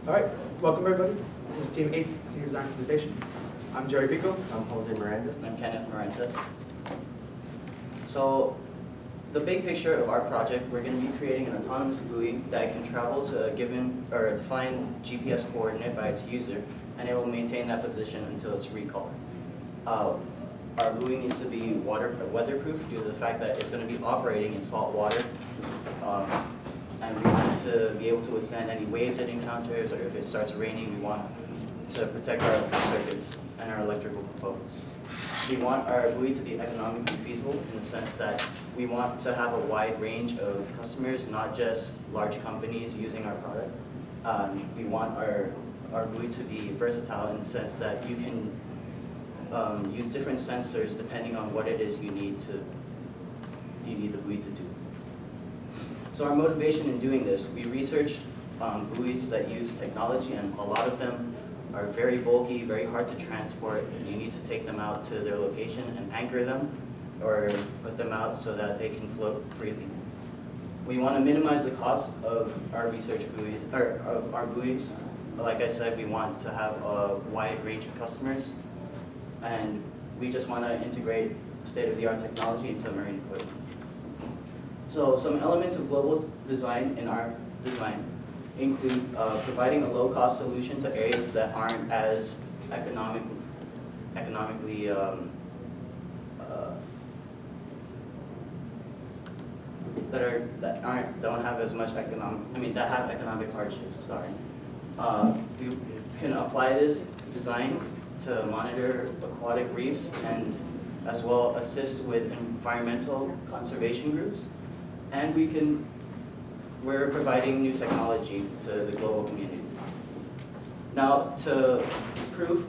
All right, welcome everybody. This is Team 8's Senior Design Presentation. I'm Jerry Pico. I'm Jose Miranda. I'm Kenneth, Marentes. So, the big picture of our project, we're going to be creating an autonomous buoy that can travel to a given or a defined GPS coordinate by its user, and it will maintain that position until it's recalled. Our buoy needs to be weatherproof due to the fact that it's going to be operating in salt water, and we want it to be able to withstand any waves it encounters, or if it starts raining, we want to protect our circuits and our electrical components. We want our buoy to be economically feasible in the sense that we want to have a wide range of customers, not just large companies using our product. We want our buoy to be versatile in the sense that you can use different sensors depending on what it is you need the buoy to do. So our motivation in doing this, we researched buoys that use technology, and a lot of them are very bulky, very hard to transport, and you need to take them out to their location and anchor them or put them out so that they can float freely. We want to minimize the cost of our research buoys, or of our buoys. Like I said, we want to have a wide range of customers, and we just want to integrate state-of-the-art technology into marine equipment. So some elements of global design in our design include providing a low-cost solution to areas that aren't as economically don't have as much that have economic hardships. Sorry. We can apply this design to monitor aquatic reefs and as well assist with environmental conservation groups, and we're providing new technology to the global community. Now, to prove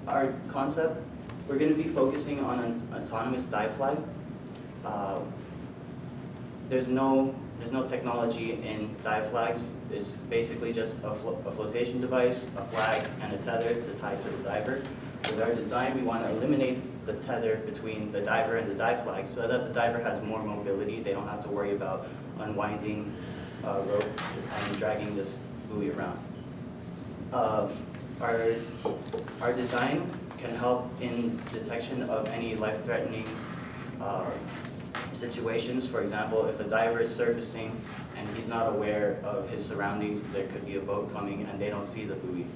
our concept, we're going to be focusing on an autonomous dive flag. There's no technology in dive flags. It's basically just a flotation device, a flag, and a tether to tie to the diver. With our design, we want to eliminate the tether between the diver and the dive flag so that the diver has more mobility. They don't have to worry about unwinding rope and dragging this buoy around. Our design can help in detection of any life-threatening situations. For example, if a diver is surfacing and he's not aware of his surroundings, there could be a boat coming and they don't see the buoy.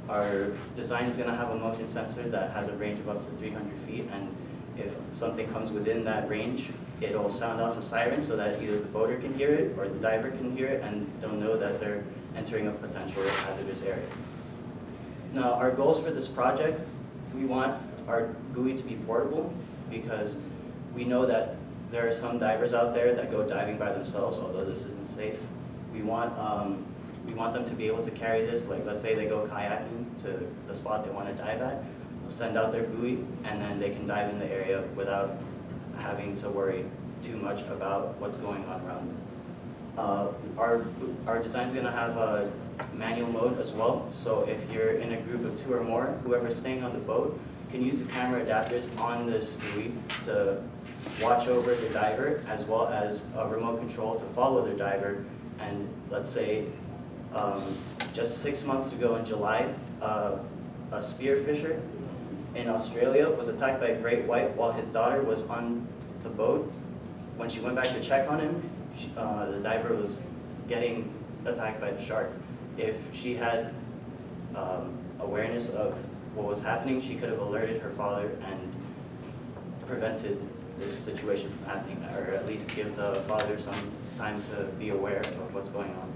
Our design is going to have a motion sensor that has a range of up to 300 feet, and if something comes within that range, it'll sound off a siren so that either the boater can hear it or the diver can hear it, and they'll know that they're entering a potential hazardous area. Now, our goals for this project, we want our buoy to be portable because we know that there are some divers out there that go diving by themselves, although this isn't safe. We want them to be able to carry this, like let's say they go kayaking to the spot they want to dive at, they'll send out their buoy and then they can dive in the area without having to worry too much about what's going on around them. Our design is going to have a manual mode as well, so if you're in a group of 2 or more, whoever's staying on the boat can use the camera adapters on this buoy to watch over the diver as well as a remote control to follow the diver. And let's say just 6 months ago in July, a spearfisher in Australia was attacked by a great white while his daughter was on the boat. When she went back to check on him, the diver was getting attacked by the shark. If she had awareness of what was happening, she could have alerted her father and prevented this situation from happening, or at least give the father some time to be aware of what's going on.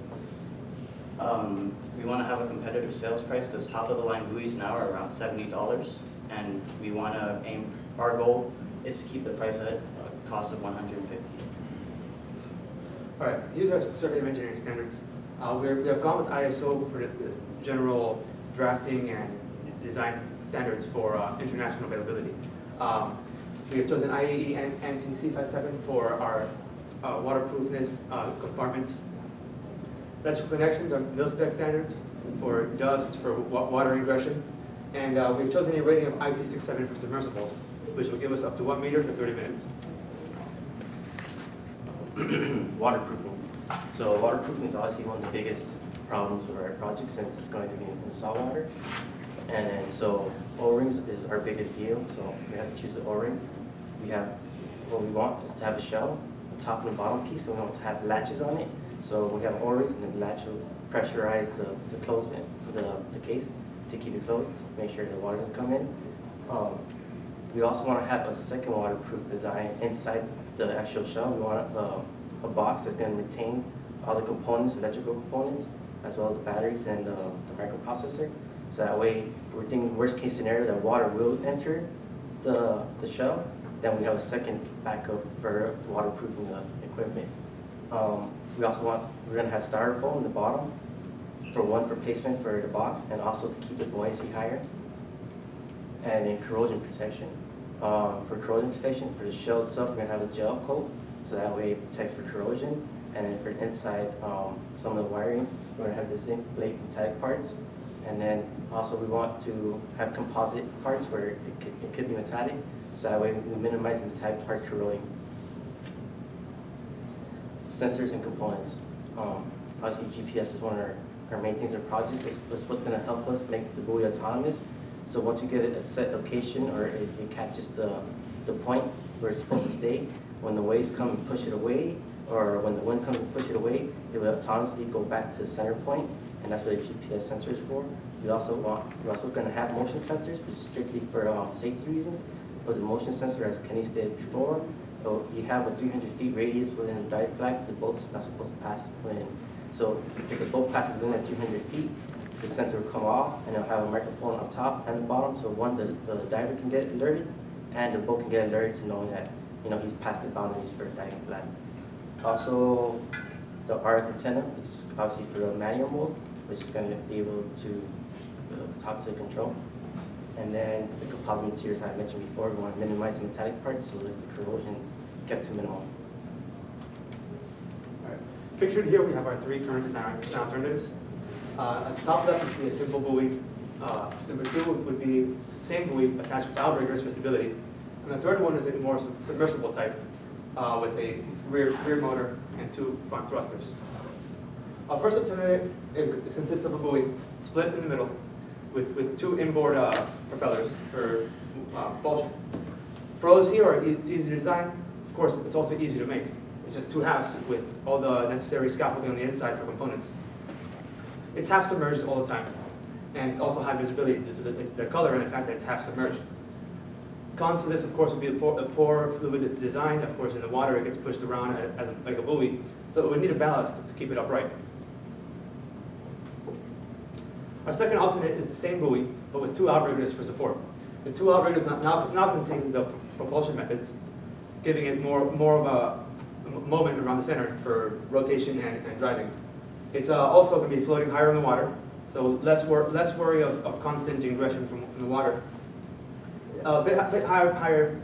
We want to have a competitive sales price because top-of-the-line buoys now are around $70, and we want to aim, our goal is to keep the price at a cost of $150. All right, these are survey of engineering standards. We have gone with ISO for the general drafting and design standards for international availability. We have chosen IAE and NCC 57 for our waterproofness compartments. Electrical connections are mil-spec standards for dust, for water ingression. And we've chosen a rating of IP67 for submersibles, which will give us up to 1 meter for 30 minutes. Waterproofing. So waterproofing is obviously one of the biggest problems with our project since it's going to be in saltwater. And then, so O-rings is our biggest deal, so we have to choose the O-rings. What we want is to have a shell, the top and the bottom piece, so we want to have latches on it. So we have O-rings, and then the latch will pressurize the closement, the case, to keep it closed, make sure the water doesn't come in. We also want to have a second waterproof design inside the actual shell. We want a box that's going to retain all the components, electrical components, as well as the batteries and the microprocessor. So that way, we're thinking worst case scenario that water will enter the shell. Then we have a second backup for waterproofing the equipment. We're going to have styrofoam in the bottom for placement for the box, and also to keep the buoyancy higher. And then corrosion protection. For corrosion protection, for the shell itself, we're going to have a gel coat, so that way it protects for corrosion. And then for inside, some of the wiring, we're going to have the zinc plate metallic parts. And then also we want to have composite parts where it could be metallic, so that way we minimize the metallic parts corroding. Sensors and components. Obviously GPS is one of our main things in our project. It's what's going to help us make the buoy autonomous. So once you get it at a set location, or if it catches the point where it's supposed to stay, when the waves come and push it away, or when the wind comes and push it away, it will autonomously go back to the center point, and that's what the GPS sensor is for. We're also going to have motion sensors, which is strictly for safety reasons. But the motion sensor, as Kenny stated before, so you have a 300 feet radius within the dive flag. The boat's not supposed to pass within. So if the boat passes within that 300 feet, the sensor will come off, and it'll have a microphone on top and the bottom. So one, the diver can get alerted, and the boat can get alerted to knowing that he's past the boundaries for the diving flag. Also, the RF antenna, which is obviously for the manual mode, which is going to be able to talk to the control. And then the composite materials I mentioned before, we want to minimize the metallic parts so that the corrosion is kept to minimum. All right. Pictured here, we have our three current design alternatives. At the top left, you see a simple buoy. Number two would be the same buoy attached with outriggers for stability. And the third one is a more submersible type with a rear motor and two front thrusters. Our first alternative consists of a buoy split in the middle with two inboard propellers for propulsion. Pros here are it's easy to design. Of course, it's also easy to make. It's just two halves with all the necessary scaffolding on the inside for components. It's half submerged all the time, and it's also high visibility due to the color and the fact that it's half submerged. Cons to this, of course, would be a poor fluid design. Of course, in the water, it gets pushed around like a buoy, so it would need a ballast to keep it upright. Our second alternate is the same buoy, but with two outriggers for support. The two outriggers now contain the propulsion methods, giving it more of a moment around the center for rotation and driving. It's also going to be floating higher in the water, so less worry of constant ingression from the water. A bit higher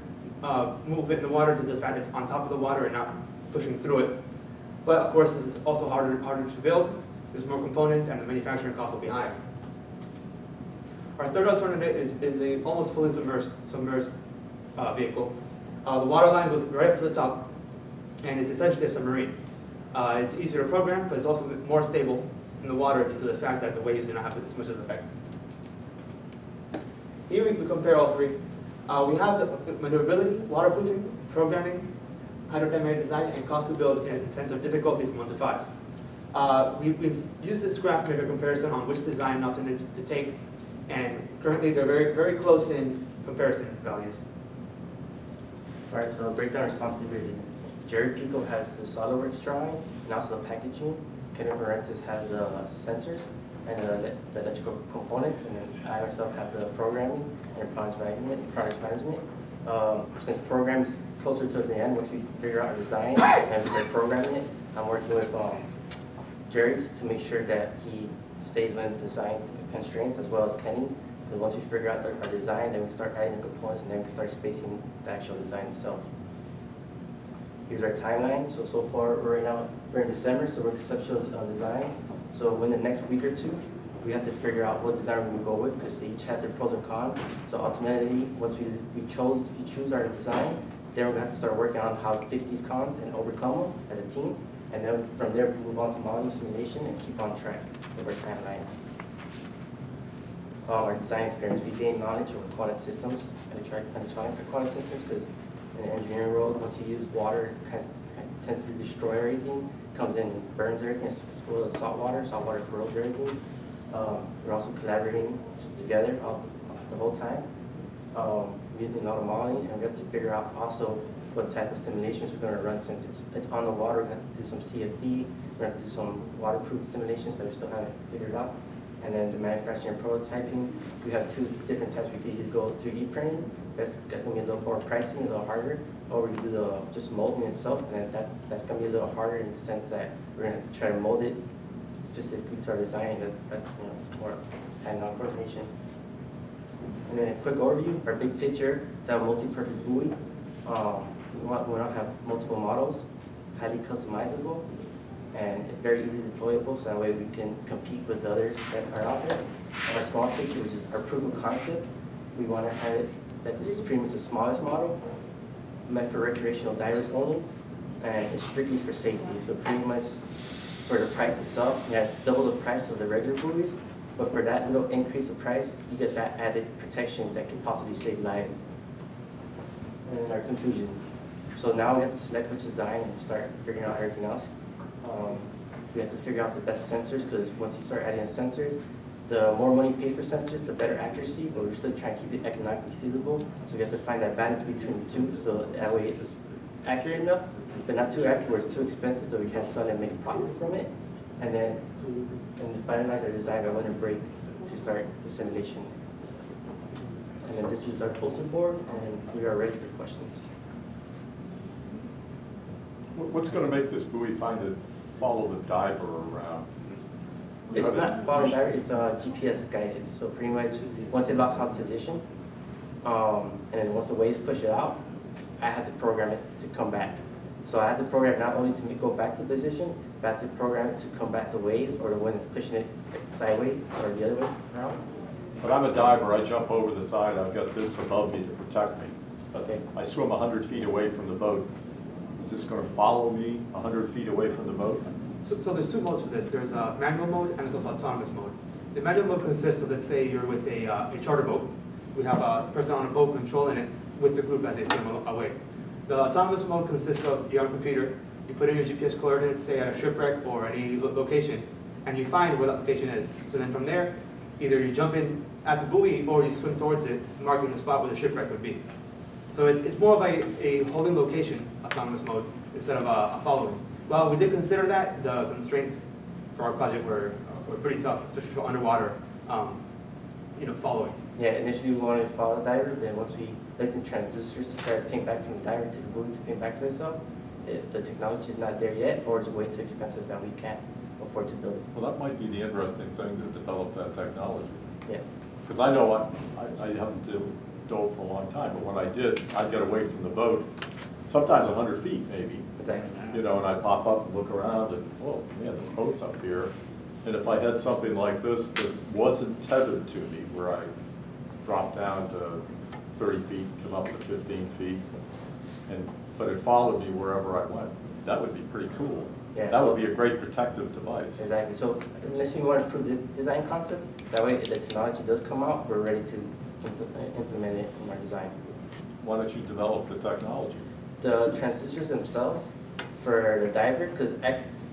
movement in the water due to the fact it's on top of the water and not pushing through it. But of course, this is also harder to build. There's more components, and the manufacturing cost will be higher. Our third alternative is a almost fully submerged vehicle. The water line goes right up to the top, and it's essentially a submarine. It's easier to program, but it's also more stable in the water due to the fact that the waves do not have as much of an effect. Here we compare all three. We have the maneuverability, waterproofing, programming, hydrodynamic design, and cost to build in sense of difficulty from 1 to 5. We've used this graph to make a comparison on which design alternative to take, and currently they're very, very close in comparison values. All right, so breakdown responsibility. Pico has the SolidWorks drawing and also the packaging. Kenneth Marentes has the sensors and the electrical components, and then I myself have the programming and project management. Since programming is closer to the end, once we figure out our design and we start programming it, I'm working with Jerry's to make sure that he stays within the design constraints, as well as Kenny. So once we figure out our design, then we start adding the components, and then we can start spacing the actual design itself. Here's our timeline. So far, right now, we're in December, so we're conceptual design. So within the next week or two, we have to figure out what design we're going to go with, because they each have their pros and cons. So ultimately, once we choose our design, then we're going to have to start working on how to fix these cons and overcome them as a team. And then from there, we move on to modeling simulation and keep on track of our timeline. Our design experience, we gain knowledge of aquatic systems and electronic aquatic systems, because in the engineering world, once you use water, it kind of tends to destroy everything, comes in and burns everything, it's full of salt water corrodes everything. We're also collaborating together the whole time, using a lot of modeling, and we have to figure out also what type of simulations we're going to run. Since it's on the water, we're going to do some CFD, we're going to do some waterproof simulations that we still haven't figured out. And then the manufacturing and prototyping, we have two different types. We could either go 3D printing, that's going to be a little more pricey, a little harder, or we can do just molding itself, and that's going to be a little harder in the sense that we're going to have to try to mold it specifically to our design. That's more hand-on coordination. And then a quick overview, our big picture is our multi-purpose buoy. We want to have multiple models, highly customizable, and it's very easily deployable, so that way we can compete with the others that are out there. And our small picture, which is our proof of concept, we want to have it that this is pretty much the smallest model, meant for recreational divers only, and it's strictly for safety. So pretty much for the price itself, yeah, it's double the price of the regular buoys, but for that little increase of price, you get that added protection that can possibly save lives. And our conclusion. So now we have to select which design and start figuring out everything else. We have to figure out the best sensors, because once you start adding sensors, the more money you pay for sensors, the better accuracy, but we're still trying to keep it economically feasible. So we have to find that balance between the two, so that way it's accurate enough, but not too accurate where it's too expensive, so we can't sell it and make a profit from it. And then finalize our design by when to break to start the simulation. And then this is our poster board, and we are ready for questions. What's going to make this buoy follow the diver around? It's not following diver, it's GPS guided. So pretty much, once it locks out position, and then once the waves push it out, I have to program it to come back. So I have to program not only to go back to position, but I have to program it to come back to waves, or the wind is pushing it sideways or the other way around. But I'm a diver, I jump over the side, I've got this above me to protect me. Okay. I swim 100 feet away from the boat. Is this going to follow me 100 feet away from the boat? So there's two modes for this. There's a manual mode and there's also autonomous mode. The manual mode consists of, let's say you're with a charter boat. We have a person on a boat controlling it with the group as they swim away. The autonomous mode consists of, you have a computer, you put in your GPS coordinates, say at a shipwreck or any location, and you find where that location is. So then from there, either you jump in at the buoy or you swim towards it, marking the spot where the shipwreck would be. So it's more of a holding location autonomous mode instead of a following. Well, we did consider that. The constraints for our project were pretty tough, especially for underwater, following. Yeah, initially we wanted to follow the diver, then once we looked in transducers to try to ping back from the diver to the buoy to ping back to itself, the technology is not there yet, or it's way too expensive that we can't afford to build it. Well, that might be the interesting thing to develop that technology. Yeah. Because I know I haven't dove for a long time, but when I did, I'd get away from the boat, sometimes 100 feet maybe. Exactly. And I'd pop up and look around and, oh, man, this boat's up here. And if I had something like this that wasn't tethered to me, where I dropped down to 30 feet, come up to 15 feet, but it followed me wherever I went, that would be pretty cool. Yeah, That would be a great protective device. Exactly. So unless you want to prove the design concept, so that way if the technology does come out, we're ready to implement it in our design. Why don't you develop the technology? The transducers themselves for the diver, because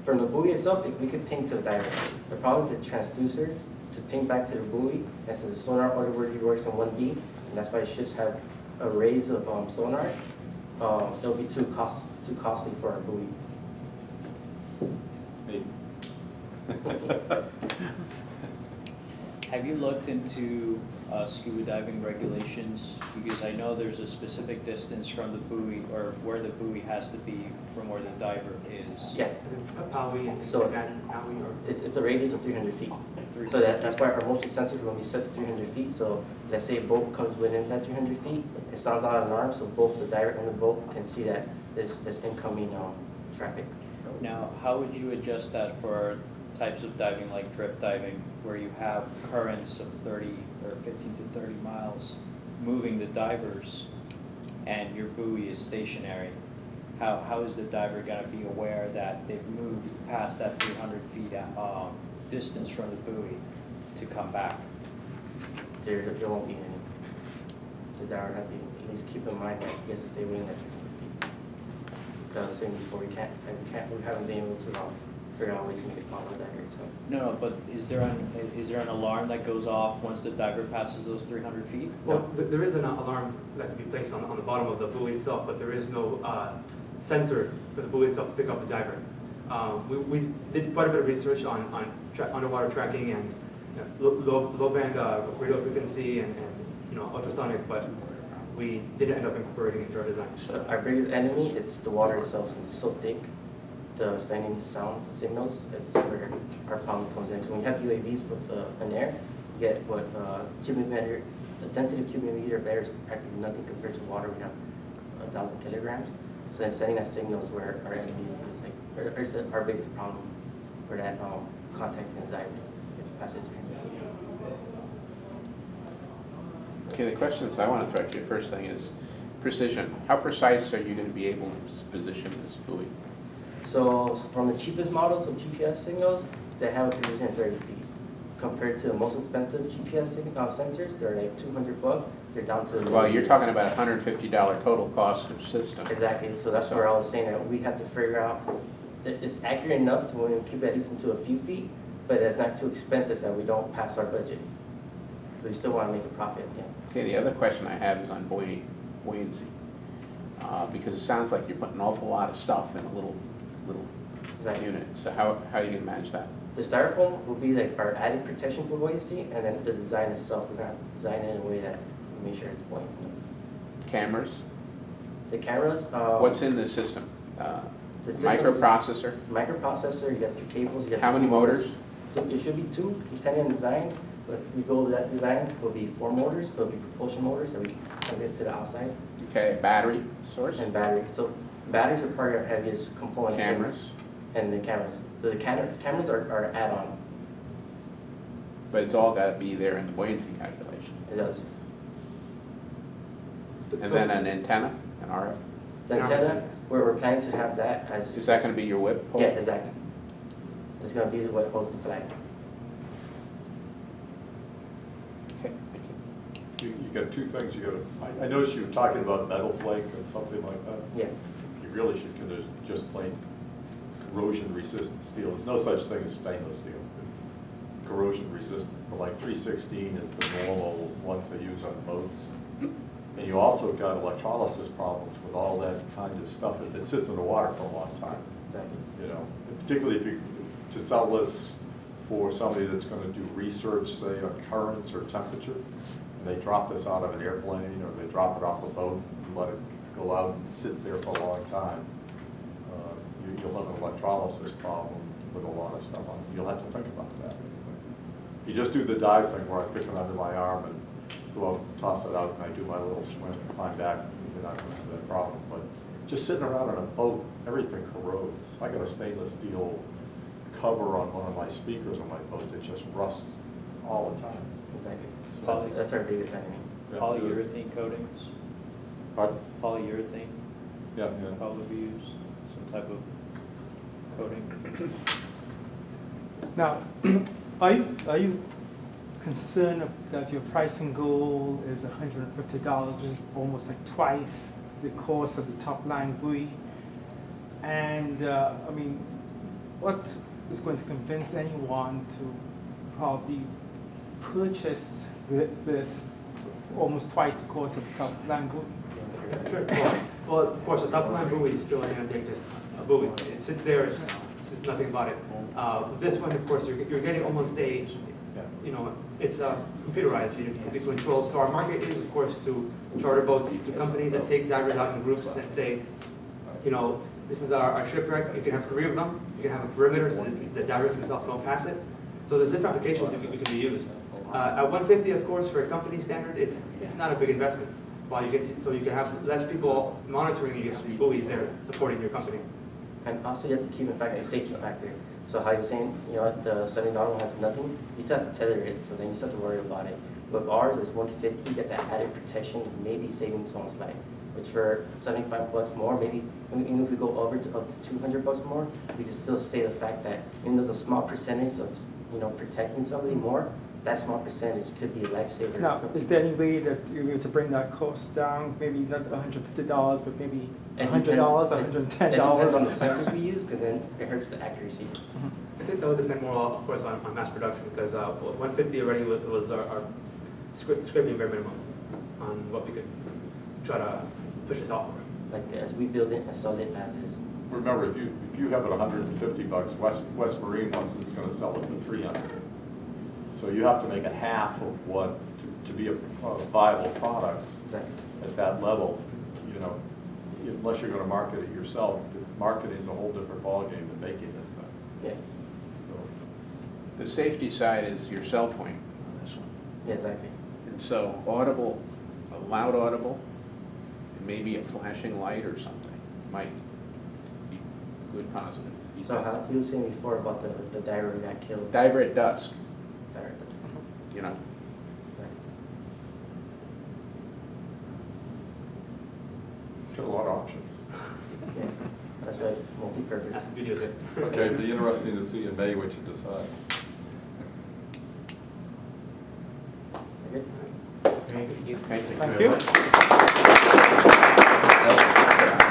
from the buoy itself, we could ping to the diver. The problem is the transducers to ping back to the buoy, and so the sonar already works in 1D, and that's why ships have arrays of sonar. It'll be too costly for our buoy. Maybe. Have you looked into scuba diving regulations? Because I know there's a specific distance from the buoy, or where the buoy has to be from where the diver is. Yeah. Powie and So- Powie or It's a radius of 300 feet. So that's why our motion sensors will be set to 300 feet. So let's say a boat comes within that 300 feet, it sounds out an alarm, so both the diver and the boat can see that there's incoming traffic. Now, how would you adjust that for types of diving like drift diving, where you have currents of 30 or 15 to 30 miles moving the divers and your buoy is stationary? how is the diver gonna be aware that they've moved past that 300 feet distance from the buoy to come back? There won't be any. The diver has to at least keep in mind that he has to stay within that 50 feet. Because I was saying before, we haven't been able to figure out ways to make it follow that here, so. No, but is there an alarm that goes off once the diver passes those 300 feet? Well, there is an alarm that can be placed on the bottom of the buoy itself, but there is no sensor for the buoy itself to pick up the diver. We did quite a bit of research on underwater tracking and low band radio frequency and ultrasonic, but we didn't end up incorporating it into our design. So our biggest enemy, it's the water itself, since it's so thick. The sending the sound signals is where our problem comes in. So when you have UAVs with an air, you get what cubic meter, the density of cubic meter of air is practically nothing compared to water. We have 1,000 kilograms. So then sending that signal is where our enemy is like, or is our biggest problem for that contacting the diver if you pass it through. Okay, the questions I want to throw at you, first thing is precision. How precise are you going to be able to position this buoy? So from the cheapest models of GPS signals, they have a precision of 30 feet. Compared to the most expensive GPS sensors, they're like $200. They're down to. Well, you're talking about a $150 total cost of system. Exactly. So that's where I was saying that we have to figure out that it's accurate enough to when we keep at least into a few feet, but it's not too expensive that we don't pass our budget. So we still want to make a profit. Yeah. Okay, the other question I have is on buoyancy. Because it sounds like you're putting an awful lot of stuff in a little Exactly. unit. So how are you going to manage that? The styrofoam will be like our added protection for buoyancy, and then the design itself, we're going to design it in a way that we make sure it's buoyant. Cameras? The cameras. What's in the system? The system- Microprocessor? Microprocessor, you got 2 cables. You got How many 2 motors? So it should be 2, depending on design. But if we go with that design, it'll be 4 motors, but it'll be propulsion motors that we can get to the outside, Okay, battery source? and battery. So batteries are probably our heaviest component. Cameras? And the cameras. The cameras are add-on. But it's all got to be there in the buoyancy calculation. It does. And then an antenna, an RF? The antenna, where we're planning to have that as. Is that going to be your whip pole? Yeah, exactly. It's going to be what holds the flag. Okay, thank you. You got 2 things. I noticed you were talking about metal flake and something like that. Yeah. You really should just plain corrosion resistant steel. There's no such thing as stainless steel. Corrosion resistant, but like 316 is the normal ones they use on boats. And you also got electrolysis problems with all that kind of stuff if it sits in the water for a long time. Exactly. You know, particularly if you, to sell this for somebody that's going to do research, say on currents or temperature, and they drop this out of an airplane or they drop it off a boat and let it go out and it sits there for a long time, you'll have an electrolysis problem with a lot of stuff on it. You'll have to think about that. You just do the dive thing where I pick it under my arm and go out and toss it out and I do my little swim and climb back, you're not going to have that problem. But just sitting around on a boat, everything corrodes. I got a stainless steel cover on one of my speakers on my boat that just rusts all the time. Exactly. Poly- So that's our biggest enemy. Yeah, Polyurethane coatings? Pardon? Polyurethane Yeah, probably be used, some type of coating. Now, are you concerned that your pricing goal is $150, which is almost like twice the cost of the top line buoy? And I mean, what is going to convince anyone to probably purchase this almost twice the cost of the top line buoy? Sure. Well, of course, a top line buoy is still an just a buoy. It sits there, there's nothing about it. With this one, of course, you're getting almost a, it's computerized, it's controlled. So our market is, of course, to charter boats, to companies that take divers out in groups and say, this is our shipwreck, you can have 3 of them, you can have a perimeter so that the divers themselves don't pass it. So there's different applications that can be used. At $150, of course, for a company standard, it's not a big investment. While you can have less people monitoring, you have buoys there supporting your company. And also you have to keep in fact the safety factor. So how you're saying, the $70 one has nothing, you still have to tether it, so then you still have to worry about it. With ours, it's $150, you get that added protection, maybe saving someone's life. which for $75 more, maybe even if we go over to up to $200 more, we can still say the fact that even though there's a small percentage of, protecting somebody more, that small percentage could be a lifesaver. Now, is there any way that you're going to bring that cost down? Maybe not $150, but maybe It $100, depends- $110? It depends on the sensors we use, because then it hurts the accuracy. I think that would depend more, of course, on mass production, because 150 already was our scraping bare minimum on what we could try to push this off for. Like, as we build it and sell it as is. Remember, if you have it $150, West Marine is going to sell it for $300. So you have to make it half of what, to be a viable product Exactly. at that level, unless you're going to market it yourself. Marketing's a whole different ballgame than making this thing. Yeah, So The safety side is your sell point on this one. yeah, exactly. And so audible, a loud audible, and maybe a flashing light or something might be good positive. So how, you were saying before about the diver who got killed. Diver at dusk, Diver does. you know. Right. got a lot of options. Yeah, that's why it's multi-purpose. That's the beauty of it. Okay, it'll be interesting to see in May what you decide. Okay. Thank you. Thank you Thank very you. much.